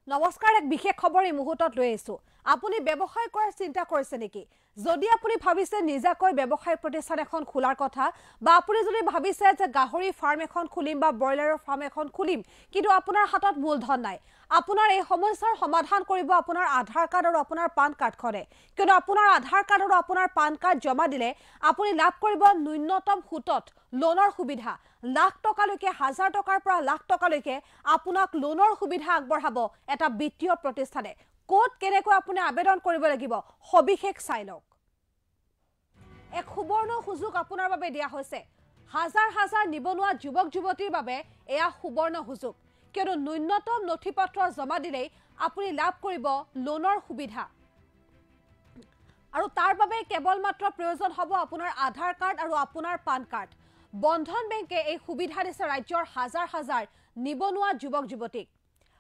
নমস্কাৰ এক বিশেষ খবৰ এই মুহূৰ্তত লৈ আছো আপুনি ব্যৱসায় কৰাৰ চিন্তা কৰিছে নেকি যদি আপুনি ভাবিছে নিজাকৈ ব্যৱসায় প্ৰতিষ্ঠান এখন খোলাৰ কথা বা আপুনি যদি ভাবিছে যে গাহৰি ফাৰ্ম এখন খুলিম বা ব্ৰইলাৰৰ ফাৰ্ম এখন খুলিম কিন্তু আপোনাৰ হাতত মূলধন নাই আপোনাৰ এই সমস্যাৰ সমাধান কৰিব আপোনাৰ আধাৰ কাৰ্ড আৰু আপোনাৰ পান কাৰ্ডখনে কিন্তু আপোনাৰ আধাৰ কাৰ্ড আৰু আপোনাৰ পান কাৰ্ড জমা দিলে আপুনি লাভ কৰিব ন্যূনতম সুতত লোনৰ সুবিধা লাখ টকালৈকে হাজাৰ টকাৰ পৰা লাখ টকালৈকে আপোনাক লোনৰ সুবিধা আগবঢ়াব এটা বিত্তীয় প্ৰতিষ্ঠানে কোড কেনেকৈ আপুনি আবেদন কৰিব লাগিব সবিশেষ চাই লওক এক সুবৰ্ণ সুযোগ আপোনাৰ বাবে দিয়া হৈছে হাজাৰ হাজাৰ নিবনুৱা যুৱক যুৱতীৰ বাবে এয়া সুবৰ্ণ সুযোগ কিয়নো ন্যূনতম নথিপত্ৰ জমা দিলেই আপুনি লাভ কৰিব লোনৰ সুবিধা আৰু তাৰ বাবে কেৱল মাত্ৰ প্ৰয়োজন হ'ব আপোনাৰ আধাৰ কাৰ্ড আৰু আপোনাৰ পান কাৰ্ড বন্ধন বেংকে এই সুবিধা দিছে ৰাজ্যৰ হাজাৰ হাজাৰ নিবনুৱা যুৱক যুৱতীক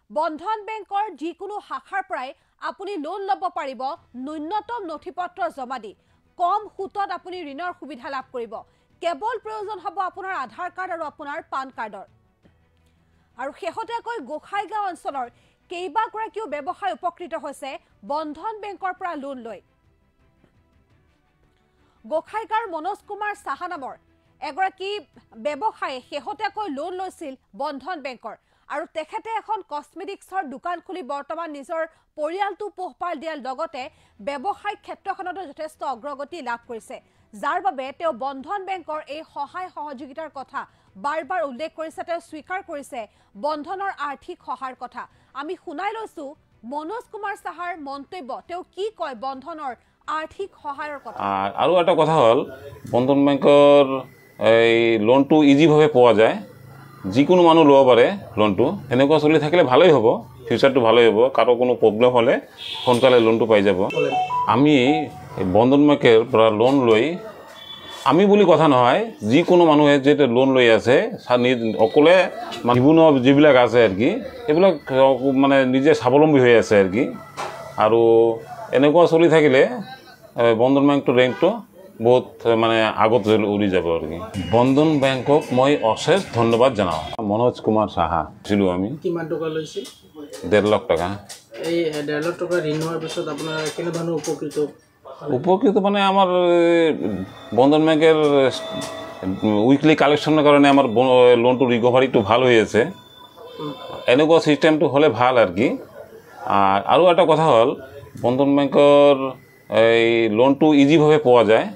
বন্ধন বেংকৰ যিকোনো শাখাৰ পৰাই আপুনি লোন ল'ব পাৰিব ন্যূনতম নথিপত্ৰ জমা দি কম সুতত আপুনি ঋণৰ সুবিধা লাভ কৰিব কেৱল প্ৰয়োজন হ'ব আপোনাৰ আধাৰ কাৰ্ড আৰু আপোনাৰ পান কাৰ্ডৰ আৰু শেহতীয়াকৈ গোসাইগাঁও অঞ্চলৰ কেইবাগৰাকীও ব্যৱসায় উপকৃত হৈছে বন্ধন বেংকৰ পৰা লোন লৈ গোসাইগাঁৱৰ মনোজ কুমাৰ সাহা নামৰ এগৰাকী ব্যৱসায়ী শেহতীয়াকৈ লোন লৈছিল বন্ধন বেংকৰ আৰু তেখেতে এখন কসমেটিক্সৰ দোকান খুলি বৰ্তমান নিজৰ পৰিয়ালটো পোহপাল দিয়াৰ লগতে ব্যৱসায়িক ক্ষেত্ৰখনত যথেষ্ট অগ্ৰগতি লাভ কৰিছে যাৰ বাবে তেওঁ বন্ধন বেংকৰ এই সহায় সহযোগিতাৰ কথা বাৰবাৰ উল্লেখ কৰিছে তেওঁ স্বীকাৰ কৰিছে বন্ধনৰ আৰ্থিক সহায়ৰ কথা আমি শুনাই লৈছো মনোজ কুমাৰ সাহাৰ মন্তব্য তেওঁ কি কয় বন্ধনৰ আৰ্থিক সহায়ৰ কথা আৰু এটা কথা হল বন্ধন বেংকৰ এই লোনটো ইজিভাৱে পোৱা যায় যিকোনো মানুহ ল'ব পাৰে লোনটো এনেকুৱা চলি থাকিলে ভালেই হ'ব ফিউচাৰটো ভালেই হ'ব কাৰো কোনো প্ৰব্লেম হ'লে সোনকালে লোনটো পাই যাব আমি বন্ধন বেংকৰ পৰা লোন লৈ আমি বুলি কথা নহয় যিকোনো মানুহে যেটা লোন লৈ আছে অকলে নিবনুৱা যিবিলাক আছে আৰ কি এইবিলাক মানে নিজে স্বাৱলম্বী হৈ আছে আৰ কি আৰু এনেকুৱা চলি থাকিলে বন্ধন বেংকটো ৰেংকটো বহুত মানে আগত উৰি যাব আর কি বন্ধন বেংকক মই অশেষ ধন্যবাদ জানাও মনোজ কুমার সাহা ছিল আমি কিমান টকা লৈছিল 1.5 লাখ টাকা এই 1.5 লাখ টাকা ঋণ হোৱাৰ পিছত আপোনাৰ কেনে ধৰণৰ উপকৃত মানে আমাৰ বন্ধন ব্যাংকেৰ উইকলি কালেকশনেৰ কাৰণে আমাৰ লোনটো ৰিকভাৰিটো ভাল হয়ে আছে এনেকুৱা সিস্টেমটো হলে ভাল আৰ কি আৰ একটা কথা হল বন্ধন ব্যাংকৰ এই লোনটো ইজিভাৱে পোৱা যায়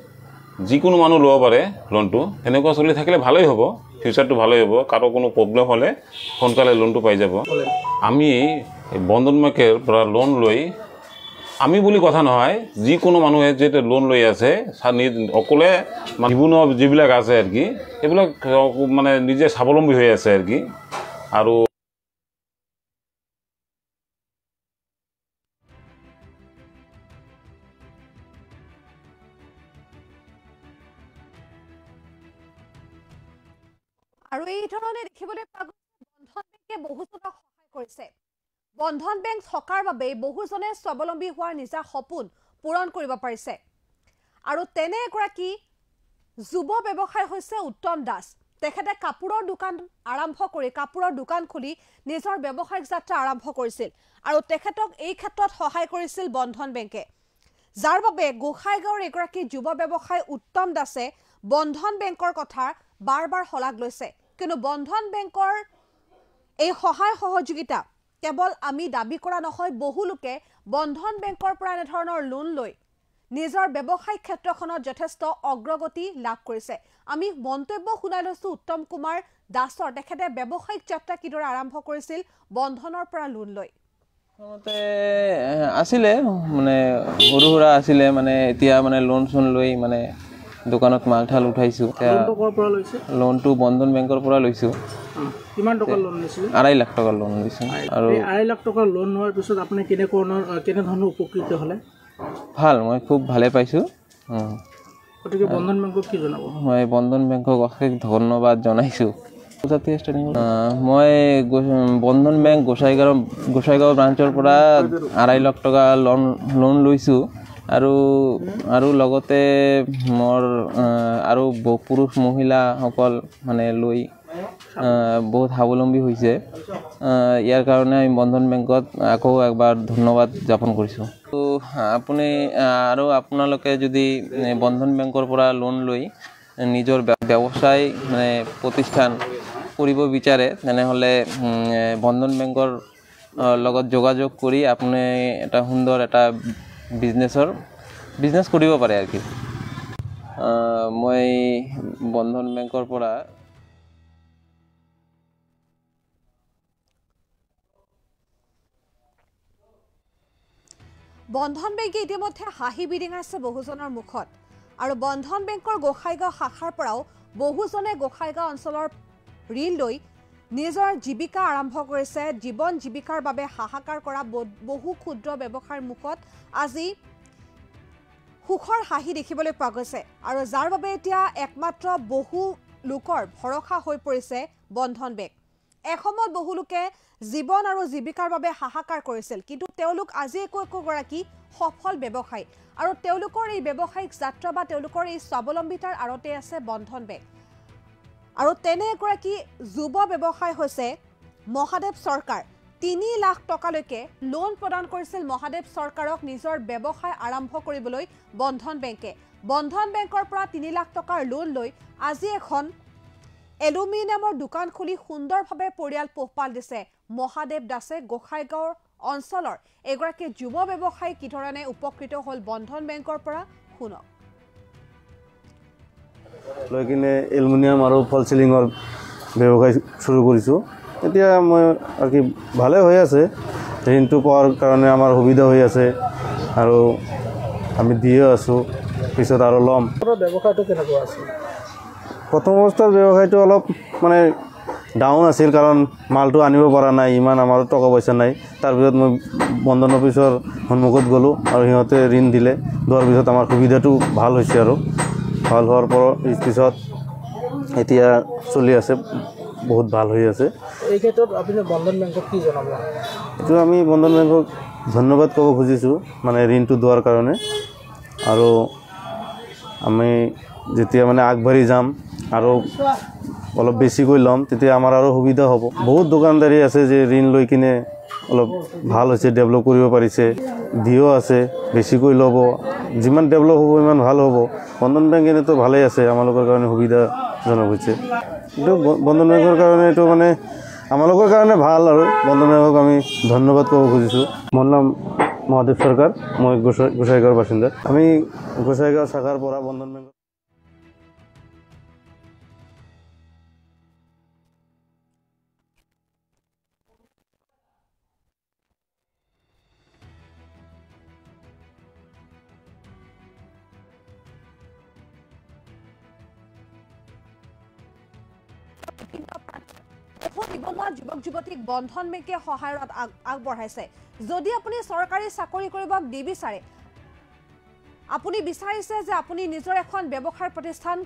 যিকোনো মানুহ ল'ব পাৰে লোনটো এনেকুৱা চলি থাকিলে ভালেই হ'ব ফিউচাৰটো ভালেই হ'ব কাৰো কোনো প্ৰব্লেম হ'লে সোনকালে লোনটো পাই যাব আমি বন্ধন বেংকৰ পৰা লোন লৈ আমি বুলি কথা নহয় যিকোনো মানুহে যেটা লোন লৈ আছে অকলে নিবনুৱা যিবিলাক আছে আৰ কি এইবিলাক মানে নিজে স্বাৱলম্বী হৈ আছে আৰ কি আৰু আৰু এই ধৰণে দেখিবলৈ পোৱা গৈছে বন্ধন বেংকে বহুজনক সহায় কৰিছে বন্ধন বেংক থকাৰ বাবে বহুজনে স্বাৱলম্বী হোৱাৰ নিজা সপোন পূৰণ কৰিব পাৰিছে আৰু তেনে এগৰাকী যুৱ ব্যৱসায়ী হৈছে উত্তম দাস তেখেতে কাপোৰৰ দোকান আৰম্ভ কৰি কাপোৰৰ দোকান খুলি নিজৰ ব্যৱসায়িক যাত্ৰা আৰম্ভ কৰিছিল আৰু তেখেতক এই ক্ষেত্ৰত সহায় কৰিছিল বন্ধন বেংকে যাৰ বাবে গোসাইগাঁৱৰ এগৰাকী যুৱ ব্যৱসায়ী উত্তম দাসে বন্ধন বেংকৰ কথা বাৰবাৰ শলাগ লৈছে কিন্তু বন্ধন বেংকৰ এই সহায় সহযোগিতা কেৱল আমি দাবী কৰা নহয় বহু লোকে বন্ধন বেংকৰ পৰা এনে ধৰণৰ লোন লৈ নিজৰ ব্যৱসায়িক ক্ষেত্ৰখনত যথেষ্ট অগ্ৰগতি লাভ কৰিছে আমি মন্তব্য শুনাই লৈছো উত্তম কুমাৰ দাসৰ তেখেতে ব্যৱসায়িক যাত্ৰা কিদৰে আৰম্ভ কৰিছিল বন্ধনৰ পৰা লোন লৈ আছিলে মানে সৰু সুৰা আছিলে মানে এতিয়া মানে লোন চোন লৈ মানে দোকানত মাল ঠাল উঠাইছো লোনটো বন্ধন বেংকৰ পৰা লৈছো কিমান টকা লোন লৈছিল 2.5 লাখ টকা লোন লৈছো আৰু 2.5 লাখ টকা লোন হোৱাৰ পিছত আপুনি কেনে ধৰণৰ উপকৃত হলে ভাল মই খুব ভালে পাইছো গতিকে বন্ধন বেংকক কি জনাব মই বন্ধন বেংকক অশেষ ধন্যবাদ জনাইছো মই বন্ধন বেংক গোসাইগাঁও ব্ৰাঞ্চৰ পৰা 2.5 লাখ টকা লোন লৈছো আৰু লগতে মোৰ আৰু পুৰুষ মহিলা সকল মানে লৈ বহুত স্বাৱলম্বী হৈছে ইয়াৰ কাৰণে আমি বন্ধন বেংকত আকৌ একবাৰ ধন্যবাদ জ্ঞাপন কৰিছোঁ তো আপুনি আৰু আপোনালোকে যদি বন্ধন বেংকৰ পৰা লোন লৈ নিজৰ ব্যৱসায় মানে প্ৰতিষ্ঠান কৰিব বিচাৰে তেনেহ'লে বন্ধন বেংকৰ লগত যোগাযোগ কৰি আপুনি এটা সুন্দৰ এটা বিজনেছ কৰিব পাৰে আৰু কি মই বন্ধন বেংকৰ পৰা বন্ধন বেংকে ইতিমধ্যে হাঁহি বিৰিঙাইছে বহুজনৰ মুখত আৰু বন্ধন বেংকৰ গোসাইগাঁও শাখাৰ পৰাও বহুজনে গোসাইগাঁও অঞ্চলৰ ঋণ লৈ নিজৰ জীৱিকা আৰম্ভ কৰিছে জীৱন জীৱিকাৰ বাবে হাহাকাৰ কৰা বহু ক্ষুদ্ৰ ব্যৱসায়ৰ মুখত আজি সুখৰ হাঁহি দেখিবলৈ পোৱা গৈছে আৰু যাৰ বাবে এতিয়া একমাত্ৰ বহু লোকৰ ভৰসা হৈ পৰিছে বন্ধন বেংক এসময়ত বহু লোকে জীৱন আৰু জীৱিকাৰ বাবে হাহাকাৰ কৰিছিল কিন্তু তেওঁলোক আজি একোগৰাকী সফল ব্যৱসায়ী আৰু তেওঁলোকৰ এই ব্যৱসায়িক যাত্ৰা বা তেওঁলোকৰ এই স্বাৱলম্বিতাৰ আৰতে আছে বন্ধন বেংক আৰু তেনে এগৰাকী যুৱ ব্যৱসায় হৈছে মহাদেৱ চৰকাৰ 3 লাখ টকালৈকে লোন প্ৰদান কৰিছিল মহাদেৱ চৰকাৰক নিজৰ ব্যৱসায় আৰম্ভ কৰিবলৈ বন্ধন বেংকৰ পৰা 3 লাখ টকাৰ লোন লৈ আজি এখন এলুমিনিয়ামৰ দোকান খুলি সুন্দৰভাৱে পৰিয়াল পোহপাল দিছে মহাদেৱ দাসে গোসাইগাঁৱৰ অঞ্চলৰ এগৰাকী যুৱ ব্যৱসায়ী কি ধৰণে উপকৃত হ'ল বন্ধন বেংকৰ পৰা শুনক লৈ কিনে এলুমিনিয়াম আৰু ফল চিলিঙৰ ব্যৱসায় শুৰু কৰিছোঁ এতিয়া মই আৰ কি ভালে হৈ আছে ঋণটো পোৱাৰ কাৰণে আমাৰ সুবিধা হৈ আছে আৰু আমি দিয়ে আছোঁ পিছত আৰু ল'ম ব্যৱসায়টো কেনেকুৱা আছে প্ৰথম অৱস্থাৰ ব্যৱসায়টো অলপ মানে ডাউন আছিল কাৰণ মালটো আনিব পৰা নাই ইমান আমাৰ টকা পইচা নাই তাৰপিছত মই বন্ধন অফিচৰ সন্মুখত গ'লোঁ আৰু সিহঁতে ঋণ দিলে দিয়াৰ পিছত আমাৰ সুবিধাটো ভাল হৈছে আৰু ভাল হোৱাৰ পিছত এতিয়া চলি আছে বহুত ভাল হৈ আছে এই ক্ষেত্ৰত আপুনি বন্ধন বেংকক কি জনাব এইটো আমি বন্ধন বেংকক ধন্যবাদ ক'ব খুজিছোঁ মানে ঋণটো দিয়াৰ কাৰণে আৰু আমি যেতিয়া মানে আগবাঢ়ি যাম আৰু অলপ বেছিকৈ ল'ম তেতিয়া আমাৰ আৰু সুবিধা হ'ব বহুত দোকানদাৰী আছে যে ঋণ লৈ কিনে অলপ ভাল হৈছে ডেভেলপ কৰিব পাৰিছে দিও আছে বেছিকৈ ল'ব যিমান ডেভেলপ হ'ব ইমান ভাল হ'ব বন্ধন বেংক এনেতো ভালেই আছে আমালোকৰ কাৰণে সুবিধাজনক হৈছে এইটো বন্ধন বেংকৰ কাৰণে এইটো মানে আমালোকৰ কাৰণে ভাল আৰু বন্ধন বেংকক আমি ধন্যবাদ ক'ব খুজিছোঁ মোৰ নাম মহাদেৱ চৰকাৰ মই গোসাইগাঁৱৰ বাসিন্দা আমি গোসাইগাঁও শাখাৰ পৰা বন্ধন বেংক যুৱক যুৱতীক বন্ধন বেংকে সহায়ত আগবঢ়াইছে যদি আপুনি চৰকাৰী চাকৰি কৰিব নিবিচাৰে আপুনি বিচাৰিছে যে আপুনি নিজৰ এখন ব্যৱসায় প্ৰতিষ্ঠান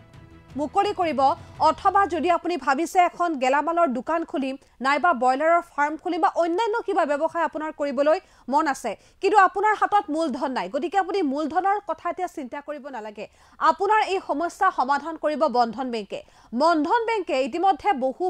মুকলি কৰিব অথবা যদি আপুনি ভাবিছে এখন গেলামালৰ দোকান খুলিম নাইবা বয়লাৰৰ ফাৰ্ম খুলিম বা অন্যান্য কিবা ব্যৱসায় আপোনাৰ কৰিবলৈ মন আছে কিন্তু আপোনাৰ হাতত মূলধন নাই গতিকে আপুনি মূলধনৰ কথা এতিয়া চিন্তা কৰিব নালাগে আপোনাৰ এই সমস্যা সমাধান কৰিব বন্ধন বেংকে ইতিমধ্যে বহু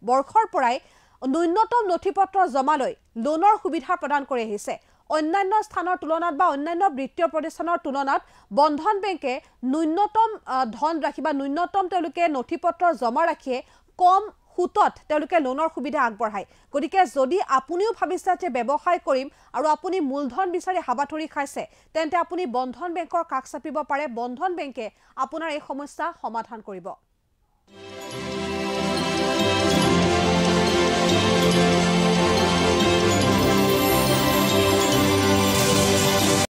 বৰ্ষৰ পৰাই ন্যূনতম নথিপত্ৰ জমা লৈ লোনৰ সুবিধা প্ৰদান কৰি আহিছে অন্যান্য স্থানৰ তুলনাত বা অন্যান্য বৃত্তীয় প্ৰতিষ্ঠানৰ তুলনাত বন্ধন বেংকে ন্যূনতম ধন ৰাখি বা ন্যূনতম তেওঁলোকে নথিপত্ৰ জমা ৰাখিয়ে কম সুতত তেওঁলোকে লোনৰ সুবিধা আগবঢ়ায় গতিকে যদি আপুনিও ভাবিছে যে ব্যৱসায় কৰিম আৰু আপুনি মূলধন বিচাৰি হাবাথুৰি খাইছে তেন্তে আপুনি বন্ধন বেংকৰ কাষ চাপিব পাৰে বন্ধন বেংকে আপোনাৰ এই সমস্যা সমাধান কৰিব